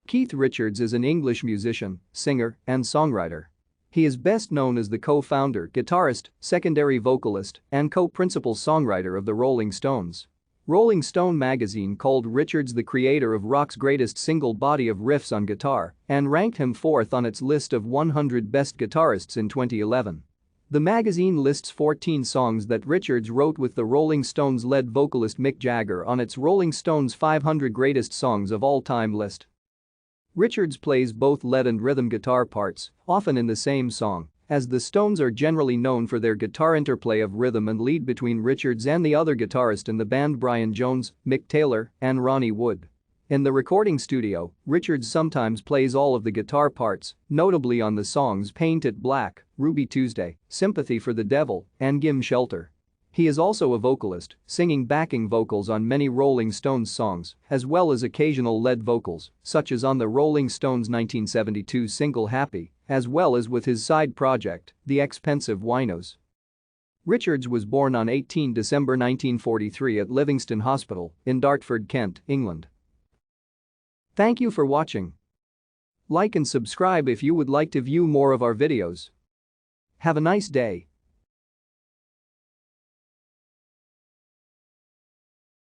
Keith Richards is an English musician, singer, and songwriter. He is best known as the co-founder, guitarist, secondary vocalist, and co-principal songwriter of the Rolling Stones. Rolling Stone magazine called Richards the creator of rock's greatest single body of riffs on guitar and ranked him fourth on its list of 100 best guitarists in 2011. The magazine lists 14 songs that Richards wrote with the Rolling Stones lead vocalist Mick Jagger on its Rolling Stones 500 Greatest Songs of All Time list. Richards plays both lead and rhythm guitar parts, often in the same song, as the Stones are generally known for their guitar interplay of rhythm and lead between Richards and the other guitarist in the band Brian Jones, Mick Taylor, and Ronnie Wood. In the recording studio, Richards sometimes plays all of the guitar parts, notably on the songs Paint It Black, Ruby Tuesday, Sympathy for the Devil, and Gimme Shelter. He is also a vocalist, singing backing vocals on many Rolling Stones songs, as well as occasional lead vocals, such as on the Rolling Stones' 1972 single Happy, as well as with his side project, The Expensive Winos. Richards was born on 18 December 1943 at Livingston Hospital in Dartford, Kent, England. Thank you for watching. Like and subscribe if you would like to view more of our videos. Have a nice day.